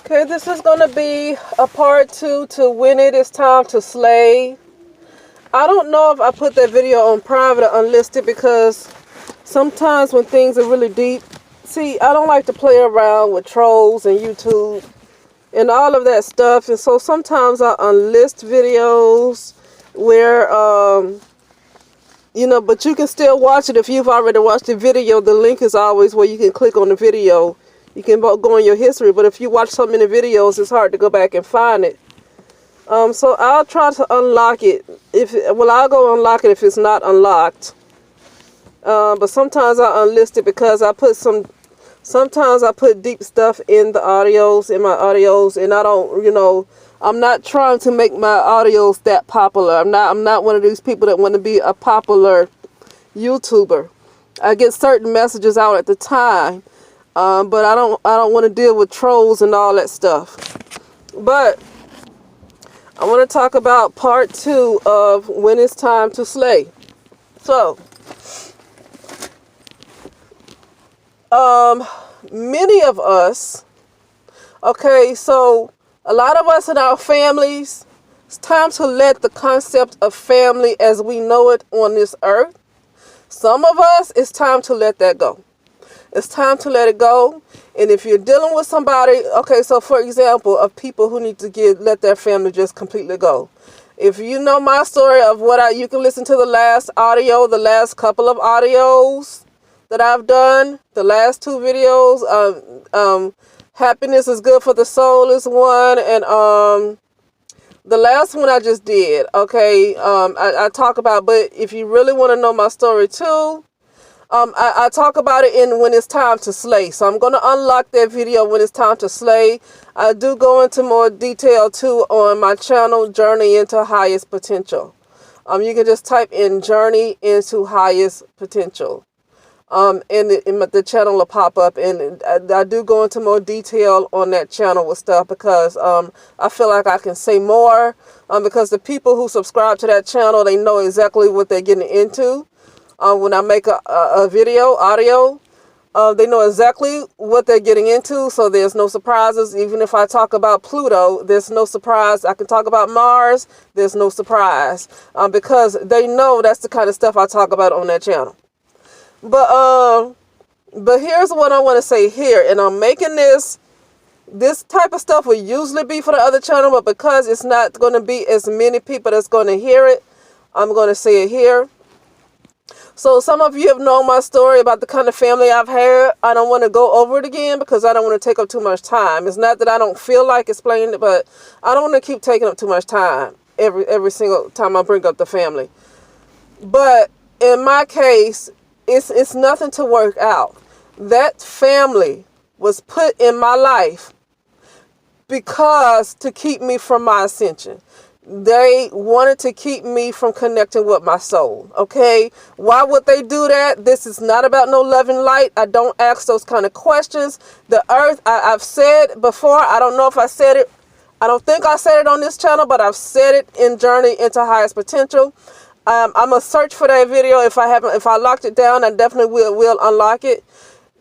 Okay, this is going to be a part 2 to When It Is Time to Slay. I don't know if I put that video on private or unlisted because sometimes when things are really deep, see, I don't like to play around with trolls and YouTube and all of that stuff. And so sometimes I unlist videos where, but you can still watch it if you've already watched the video. The link is always where you can click on the video. You can go in your history, but if you watch so many videos, it's hard to go back and find it. So I'll try to unlock it. I'll go unlock it if it's not unlocked. But sometimes I unlist it because sometimes I put deep stuff in my audios, and I don't, I'm not trying to make my audios that popular. I'm not one of these people that want to be a popular YouTuber. I get certain messages out at the time. But I don't want to deal with trolls and all that stuff. But I want to talk about part 2 of When It's Time to Slay. So, many of us, okay, so a lot of us in our families, it's time to let the concept of family as we know it on this earth. Some of us, it's time to let that go. It's time to let it go. And if you're dealing with somebody, okay, so for example, of people who need to let their family just completely go. If you know my story of you can listen to the last couple of audios that I've done, the last 2 videos. Happiness is Good for the Soul is one, and the last one I just did, okay, I talk about, but if you really want to know my story too, I talk about it in When It's Time to Slay. So I'm going to unlock that video When It's Time to Slay. I do go into more detail too on my channel, Journey into Highest Potential. You can just type in Journey into Highest Potential. And the channel will pop up. And I do go into more detail on that channel with stuff because I feel like I can say more. Because the people who subscribe to that channel, they know exactly what they're getting into. When I make a audio, they know exactly what they're getting into, so there's no surprises. Even if I talk about Pluto, there's no surprise. I can talk about Mars, there's no surprise, because they know that's the kind of stuff I talk about on that channel. But here's what I want to say here, and I'm making this type of stuff will usually be for the other channel, but because it's not going to be as many people that's going to hear it, I'm going to say it here. So some of you have known my story about the kind of family I've had. I don't want to go over it again because I don't want to take up too much time. It's not that I don't feel like explaining it, but I don't want to keep taking up too much time every single time I bring up the family. But in my case, it's nothing to work out. That family was put in my life because to keep me from my ascension. They wanted to keep me from connecting with my soul, okay? Why would they do that? This is not about no love and light. I don't ask those kind of questions. The earth, I've said before, I don't know if I said it. I don't think I said it on this channel, but I've said it in Journey into Highest Potential. I'm going to search for that video. If I locked it down, I definitely will unlock it.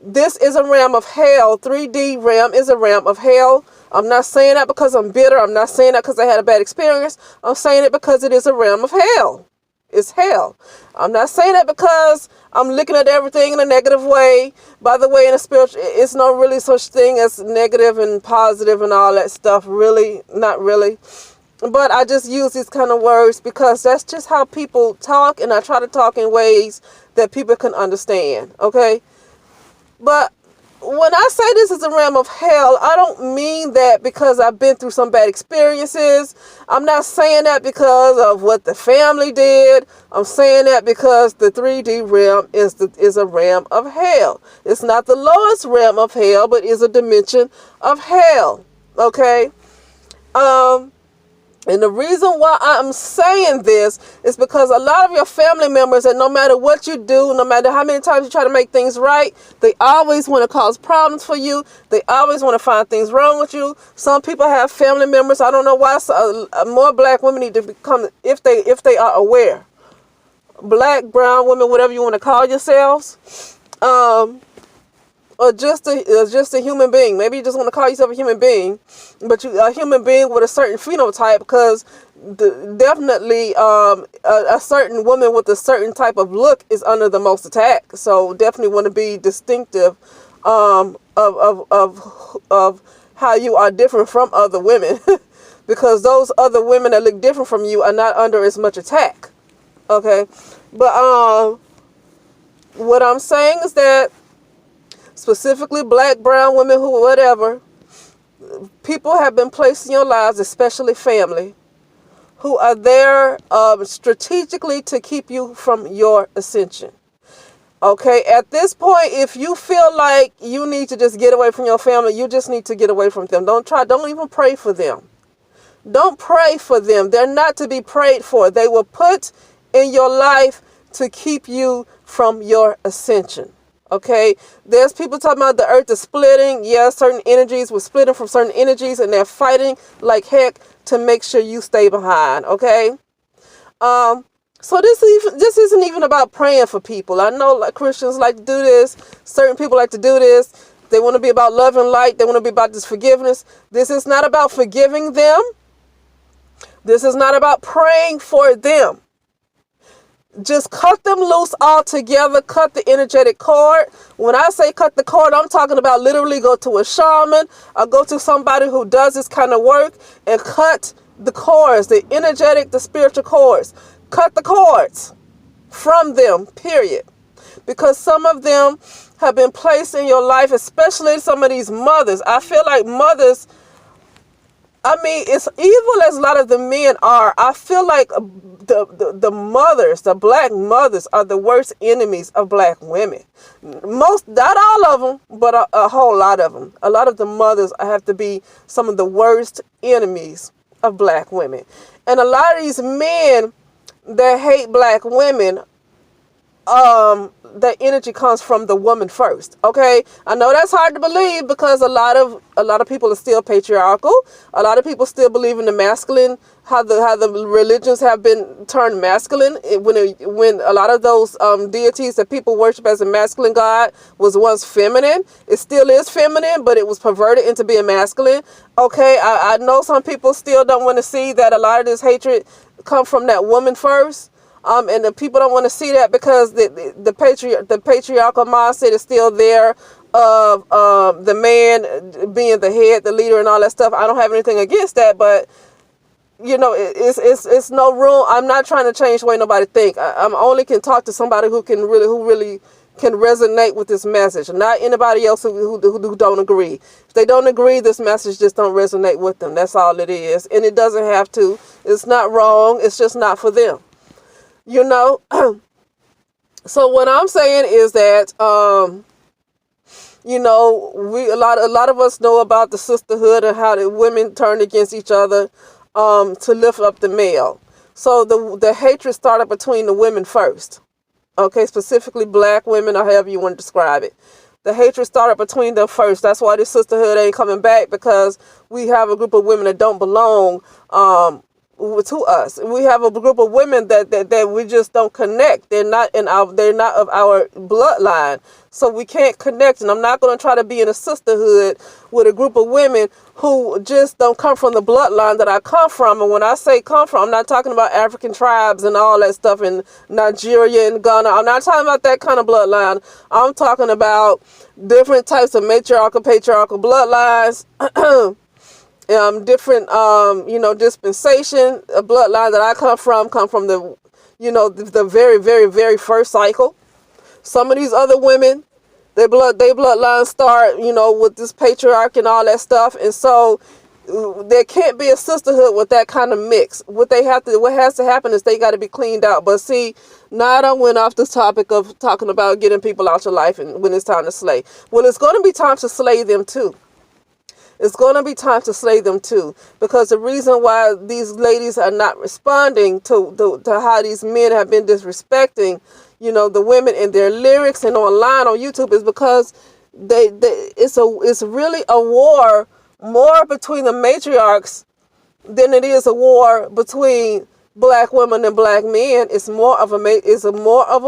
This is a realm of hell. 3D realm is a realm of hell. I'm not saying that because I'm bitter. I'm not saying that because I had a bad experience. I'm saying it because it is a realm of hell. It's hell. I'm not saying that because I'm looking at everything in a negative way. By the way, in a spiritual, it's no really such thing as negative and positive and all that stuff. Really, not really. But I just use these kind of words because that's just how people talk, and I try to talk in ways that people can understand, okay? But when I say this is a realm of hell, I don't mean that because I've been through some bad experiences. I'm not saying that because of what the family did. I'm saying that because the 3D realm is a realm of hell. It's not the lowest realm of hell, but is a dimension of hell. Okay? And the reason why I'm saying this is because a lot of your family members, and no matter what you do, no matter how many times you try to make things right, they always want to cause problems for you. They always want to find things wrong with you. Some people have family members. I don't know why more black women need to become, if they are aware. Black, brown women, whatever you want to call yourselves. or just a human being. Maybe you just want to call yourself a human being, but you a human being with a certain phenotype, because definitely a certain woman with a certain type of look is under the most attack. So definitely want to be distinctive of how you are different from other women, because those other women that look different from you are not under as much attack. Okay, but what I'm saying is that specifically black, brown women, who, whatever, people have been placed in your lives, especially family, who are there strategically to keep you from your ascension. Okay, at this point, if you feel like you need to just get away from your family, you just need to get away from them. Don't even pray for them. Don't pray for them. They're not to be prayed for. They were put in your life to keep you from your ascension. Okay, there's people talking about the earth is splitting. Yeah, certain energies were splitting from certain energies, and they're fighting like heck to make sure you stay behind. Okay, so this isn't even about praying for people. I know like Christians like to do this. Certain people like to do this. They want to be about love and light. They want to be about this forgiveness. This is not about forgiving them. This is not about praying for them. Just cut them loose altogether. Cut the energetic cord. When I say cut the cord, I'm talking about literally go to a shaman or go to somebody who does this kind of work and cut the cords, the energetic, the spiritual cords. Cut the cords from them, period. Because some of them have been placed in your life, especially some of these mothers. I feel like mothers, I mean, it's evil as a lot of the men are. I feel like the mothers, the black mothers, are the worst enemies of black women. Most, not all of them, but a whole lot of them. A lot of the mothers have to be some of the worst enemies of black women. And a lot of these men that hate black women, that energy comes from the woman first. Okay, I know that's hard to believe because a lot of people are still patriarchal. A lot of people still believe in the masculine, how the religions have been turned masculine. When a lot of those deities that people worship as a masculine god was once feminine. It still is feminine, but it was perverted into being masculine. Okay, I know some people still don't want to see that a lot of this hatred come from that woman first. And the people don't want to see that because the patriarchal mindset is still there of the man being the head, the leader, and all that stuff. I don't have anything against that, but you know, it's no room. I'm not trying to change the way nobody think. I'm only can talk to somebody who really can resonate with this message, not anybody else who don't agree. If they don't agree, this message just don't resonate with them. That's all it is, and it doesn't have to. It's not wrong. It's just not for them. You know, so what I'm saying is that, you know, a lot of us know about the sisterhood and how the women turn against each other, to lift up the male. So the hatred started between the women first. Okay, specifically black women, or however you want to describe it. The hatred started between them first. That's why this sisterhood ain't coming back, because we have a group of women that don't belong, to us. We have a group of women that we just don't connect. They're not of our bloodline, so we can't connect. And I'm not going to try to be in a sisterhood with a group of women who just don't come from the bloodline that I come from. And when I say come from, I'm not talking about African tribes and all that stuff in Nigeria and Ghana. I'm not talking about that kind of bloodline. I'm talking about different types of matriarchal, patriarchal bloodlines. Different, you know, dispensation, a bloodline that I come from the, you know, the very, very, very first cycle. Some of these other women, their bloodline start, you know, with this patriarch and all that stuff. And so there can't be a sisterhood with that kind of mix. What has to happen is they got to be cleaned out. But see, now I done went off this topic of talking about getting people out your life and when it's time to slay. Well, it's going to be time to slay them too. It's going to be time to slay them too, because the reason why these ladies are not responding to how these men have been disrespecting, you know, the women in their lyrics and online on YouTube is because it's really a war more between the matriarchs than it is a war between black women and black men. It's more of a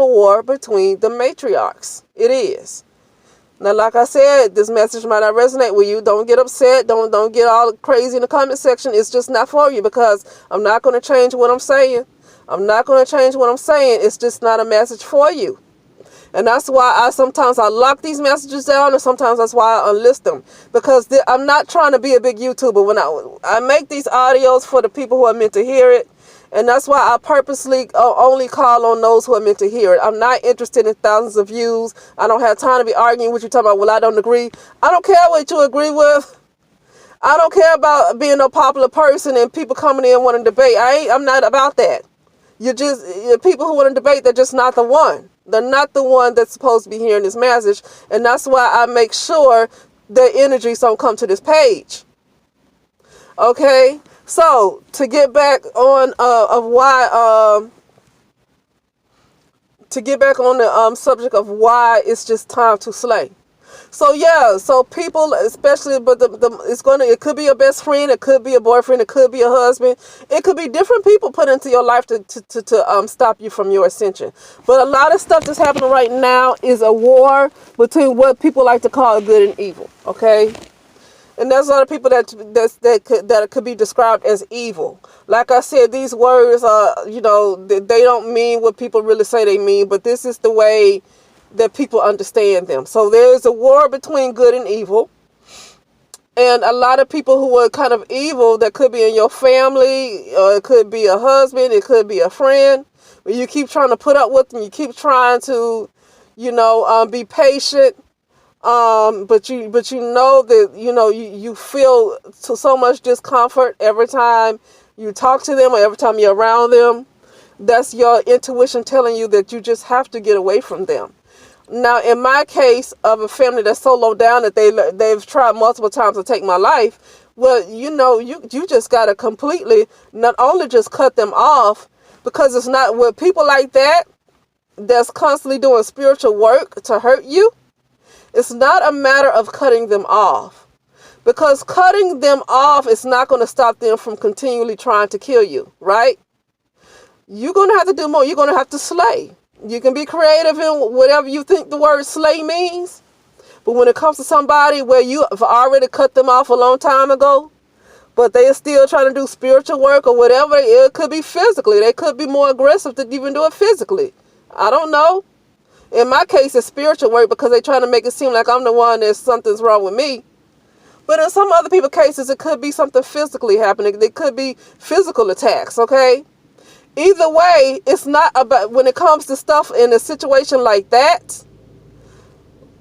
war between the matriarchs. It is. Now, like I said, this message might not resonate with you. Don't get upset. Don't get all crazy in the comment section. It's just not for you, because I'm not going to change what I'm saying. I'm not going to change what I'm saying. It's just not a message for you. And that's why sometimes I lock these messages down, and sometimes that's why I unlist them. Because I'm not trying to be a big YouTuber. When I make these audios for the people who are meant to hear it. And that's why I purposely only call on those who are meant to hear it. I'm not interested in thousands of views. I don't have time to be arguing with you, talking about, well, I don't agree. I don't care what you agree with. I don't care about being a popular person and people coming in wanting to debate. I'm not about that. People who want to debate, they're just not the one. They're not the one that's supposed to be hearing this message. And that's why I make sure their energies don't come to this page. Okay? So, to get back on to get back on the subject of why it's just time to slay. So yeah, so people, especially, but it could be a best friend, it could be a boyfriend, it could be a husband, it could be different people put into your life to stop you from your ascension. But a lot of stuff that's happening right now is a war between what people like to call good and evil. Okay. And there's a lot of people that could be described as evil. Like I said, these words are, they don't mean what people really say they mean, but this is the way that people understand them. So there's a war between good and evil. And a lot of people who are kind of evil, that could be in your family, or it could be a husband, it could be a friend. But you keep trying to put up with them, you keep trying to, be patient. But you know that, you feel so much discomfort every time you talk to them or every time you're around them. That's your intuition telling you that you just have to get away from them. Now, in my case of a family that's so low down that they've tried multiple times to take my life, well, you just got to completely not only just cut them off, because it's not with people like that that's constantly doing spiritual work to hurt you. It's not a matter of cutting them off, because cutting them off is not going to stop them from continually trying to kill you, right? You're going to have to do more. You're going to have to slay. You can be creative in whatever you think the word slay means. But when it comes to somebody where you have already cut them off a long time ago, but they are still trying to do spiritual work or whatever, it could be physically. They could be more aggressive to even do it physically. I don't know. In my case, it's spiritual work, because they're trying to make it seem like I'm the one that something's wrong with me. But in some other people's cases, it could be something physically happening. It could be physical attacks, okay? Either way, it's not about, when it comes to stuff in a situation like that,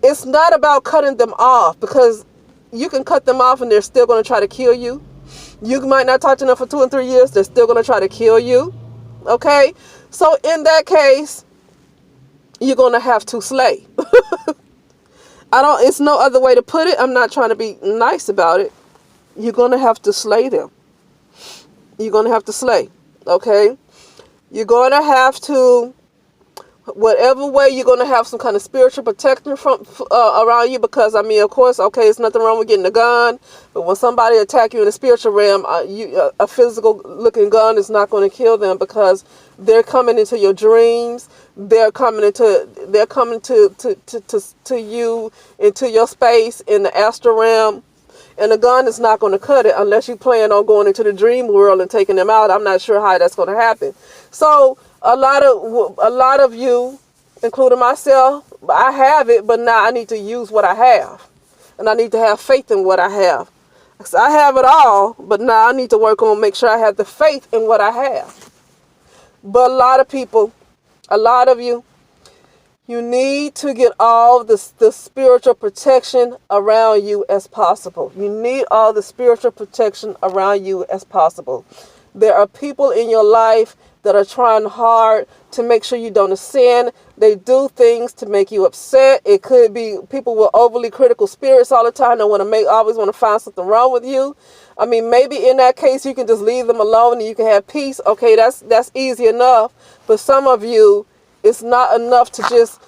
it's not about cutting them off, because you can cut them off and they're still going to try to kill you. You might not talk to them for 2 and 3 years. They're still going to try to kill you, okay? So in that case, you're going to have to slay. It's no other way to put it. I'm not trying to be nice about it. You're going to have to slay them. You're going to have to slay. Okay? You're going to have to, whatever way, you're going to have some kind of spiritual protection from around you, because, of course, okay, there's nothing wrong with getting a gun, but when somebody attack you in the spiritual realm, a physical looking gun is not going to kill them, because they're coming into your dreams. They're coming to you, into your space in the astral realm. And the gun is not going to cut it unless you plan on going into the dream world and taking them out. I'm not sure how that's going to happen. So a lot of you, including myself, I have it, but now I need to use what I have. And I need to have faith in what I have. So I have it all, but now I need to work on make sure I have the faith in what I have. But a lot of people, a lot of you, you need to get all the spiritual protection around you as possible. You need all the spiritual protection around you as possible. There are people in your life that are trying hard to make sure you don't ascend. They do things to make you upset. It could be people with overly critical spirits all the time. They always want to find something wrong with you. Maybe in that case, you can just leave them alone and you can have peace. Okay, that's easy enough. But some of you, it's not enough just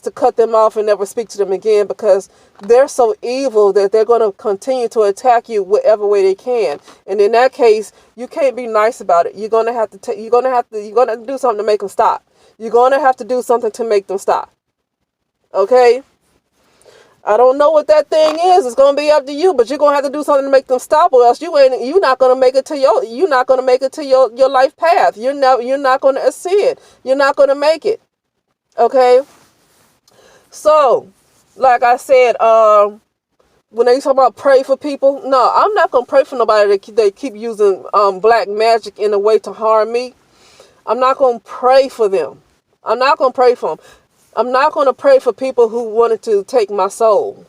to cut them off and never speak to them again, because they're so evil that they're going to continue to attack you whatever way they can. And in that case, you can't be nice about it. You're going to have to do something to make them stop. You're going to have to do something to make them stop. Okay? I don't know what that thing is. It's gonna be up to you, but you're gonna have to do something to make them stop, or else you're not gonna make it to your life path. You're not gonna ascend. You're not gonna make it. Okay? So, like I said, when they talk about pray for people, no, I'm not gonna pray for nobody that keep using black magic in a way to harm me. I'm not gonna pray for them. I'm not gonna pray for them. I'm not gonna pray for people who wanted to take my soul.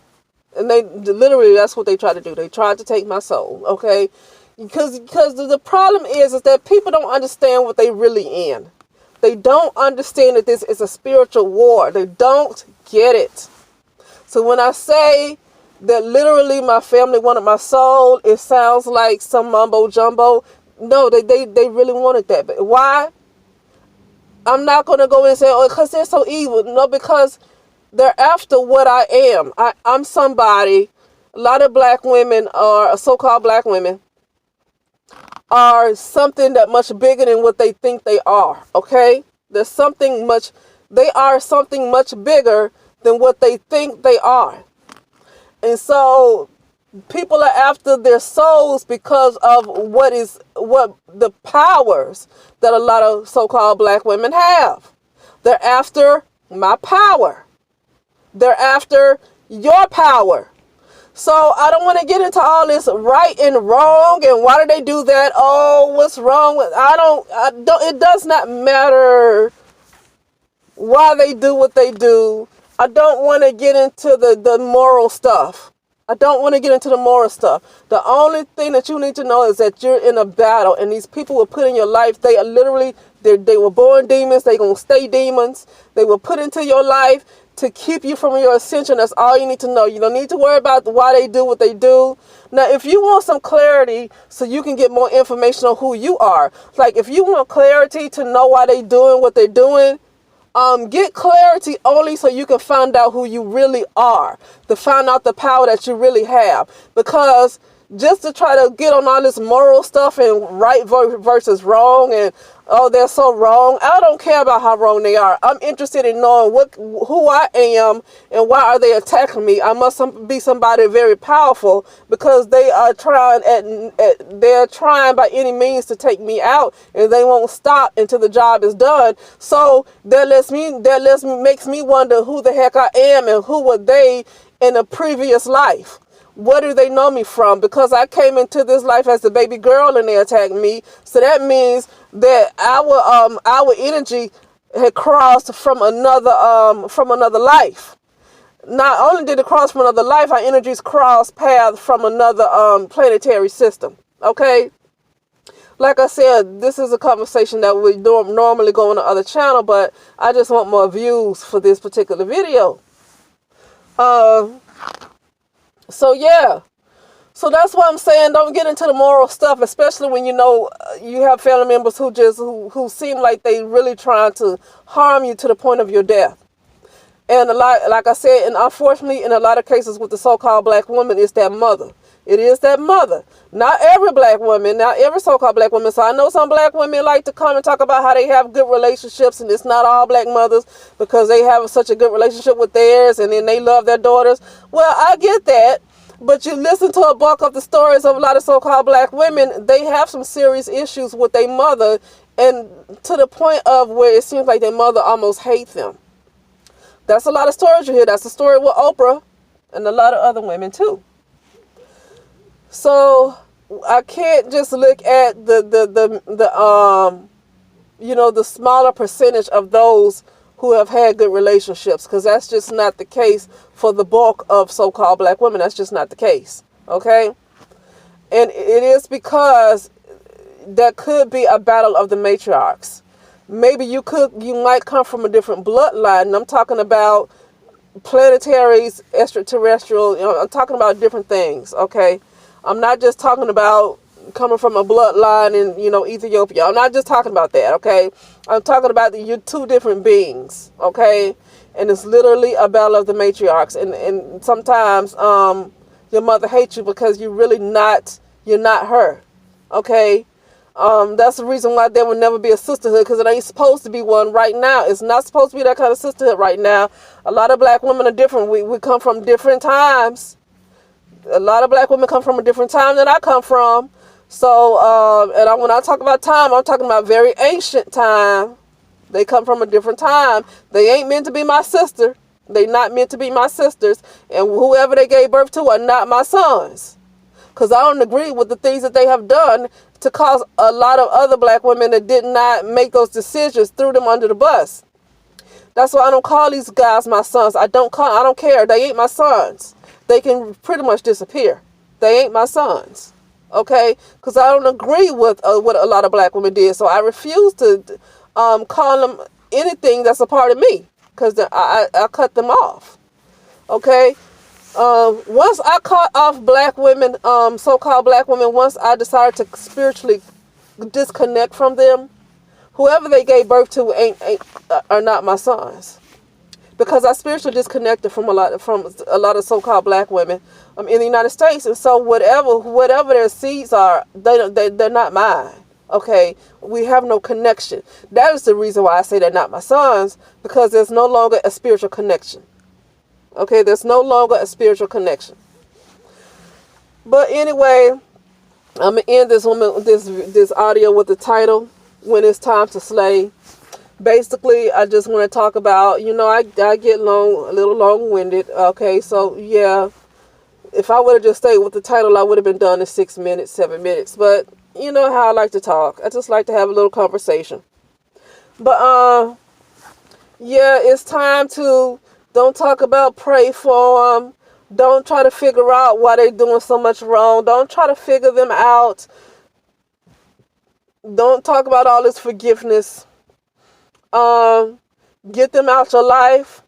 And they literally, that's what they tried to do. They tried to take my soul. Okay, because the problem is that people don't understand what they really in. They don't understand that this is a spiritual war. They don't get it. So when I say that literally my family wanted my soul, it sounds like some mumbo jumbo. No, they really wanted that. But why? I'm not going to go and say, oh, because they're so evil. No, because they're after what I am. I'm somebody. A lot of black women, or so-called black women, are something that much bigger than what they think they are. Okay? They are something much bigger than what they think they are. And so people are after their souls because of what the powers that a lot of so-called black women have. They're after my power. They're after your power. So I don't want to get into all this right and wrong and why do they do that? Oh, what's wrong with it does not matter why they do what they do. I don't want to get into the moral stuff. I don't want to get into the moral stuff. The only thing that you need to know is that you're in a battle, and these people were put in your life. They are literally, they were born demons. They're going to stay demons. They were put into your life to keep you from your ascension. That's all you need to know. You don't need to worry about why they do what they do. Now, if you want some clarity so you can get more information on who you are, like if you want clarity to know why they're doing what they're doing, get clarity only so you can find out who you really are, to find out the power that you really have. Because just to try to get on all this moral stuff and right versus wrong and, oh, they're so wrong. I don't care about how wrong they are. I'm interested in knowing who I am and why are they attacking me. I must be somebody very powerful because they are they're trying by any means to take me out, and they won't stop until the job is done. So makes me wonder who the heck I am and who were they in a previous life. What do they know me from? Because I came into this life as a baby girl and they attacked me. So that means that our energy had crossed from another life. Not only did it cross from another life, our energies crossed paths from another planetary system. Okay? Like I said, this is a conversation that we normally go on the other channel, but I just want more views for this particular video. So yeah, so that's why I'm saying don't get into the moral stuff, especially when you know you have family members who seem like they really trying to harm you to the point of your death. And like I said, and unfortunately, in a lot of cases with the so-called black woman, it's that mother. It is that mother. Not every black woman, not every so-called black woman. So I know some black women like to come and talk about how they have good relationships, and it's not all black mothers because they have such a good relationship with theirs and then they love their daughters. Well, I get that. But you listen to a bulk of the stories of a lot of so-called black women, they have some serious issues with their mother, and to the point of where it seems like their mother almost hates them. That's a lot of stories you hear. That's the story with Oprah and a lot of other women too. So I can't just look at the smaller percentage of those who have had good relationships, because that's just not the case for the bulk of so-called black women. That's just not the case. Okay? And it is because that could be a battle of the matriarchs. Maybe you might come from a different bloodline. And I'm talking about planetaries, extraterrestrial. I'm talking about different things. Okay? I'm not just talking about coming from a bloodline in, Ethiopia. I'm not just talking about that, okay? I'm talking about you're two different beings, okay? And it's literally a battle of the matriarchs. And sometimes your mother hates you because you're not her, okay? That's the reason why there will never be a sisterhood, because it ain't supposed to be one right now. It's not supposed to be that kind of sisterhood right now. A lot of black women are different. We come from different times. A lot of black women come from a different time than I come from. So, when I talk about time, I'm talking about very ancient time. They come from a different time. They ain't meant to be my sister. They not meant to be my sisters. And whoever they gave birth to are not my sons. Because I don't agree with the things that they have done to cause a lot of other black women that did not make those decisions, threw them under the bus. That's why I don't call these guys my sons. I don't care. They ain't my sons. They can pretty much disappear. They ain't my sons. Okay? Because I don't agree with what a lot of black women did. So I refuse to call them anything that's a part of me. Because I cut them off. Okay? Once I cut off black women, so-called black women, once I decided to spiritually disconnect from them, whoever they gave birth to are not my sons, because I spiritually disconnected from a lot of so-called black women in the United States, and so whatever their seeds are, they're not mine. Okay, we have no connection. That is the reason why I say they're not my sons, because there's no longer a spiritual connection. Okay, there's no longer a spiritual connection. But anyway, I'm gonna end this audio with the title, "When It's Time to Slay." Basically, I just want to talk about, I get a little long-winded. Okay, so yeah, if I would have just stayed with the title, I would have been done in 6 minutes, 7 minutes. But you know how I like to talk. I just like to have a little conversation. But yeah, it's time to. Don't talk about pray for them. Don't try to figure out why they're doing so much wrong. Don't try to figure them out. Don't talk about all this forgiveness. Get them out your life.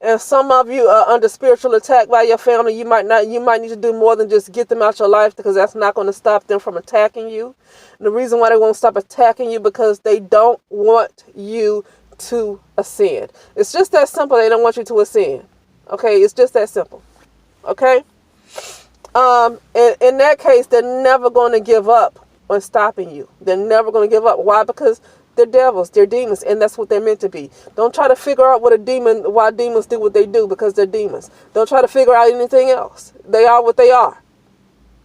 And some of you are under spiritual attack by your family. You might need to do more than just get them out your life, because that's not going to stop them from attacking you. And the reason why they won't stop attacking you, because they don't want you to ascend. It's just that simple. They don't want you to ascend. Okay, it's just that simple. Okay. In that case, they're never going to give up on stopping you. They're never going to give up. Why? Because they're devils. They're demons, and that's what they're meant to be. Don't try to figure out why demons do what they do, because they're demons. Don't try to figure out anything else. They are what they are.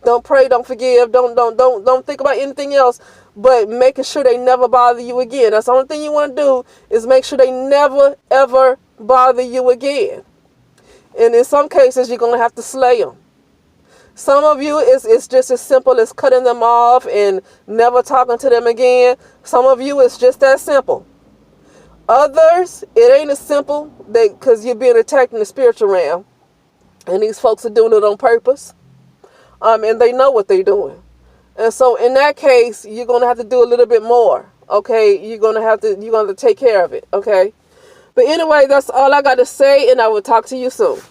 Don't pray. Don't forgive. Don't think about anything else, but making sure they never bother you again. That's the only thing you want to do, is make sure they never, ever bother you again. And in some cases, you're going to have to slay them. Some of you, it's just as simple as cutting them off and never talking to them again. Some of you, it's just that simple. Others, it ain't as simple, because you're being attacked in the spiritual realm. And these folks are doing it on purpose. And they know what they're doing. And so in that case, you're going to have to do a little bit more. Okay, you're going to have to take care of it. Okay. But anyway, that's all I got to say, and I will talk to you soon.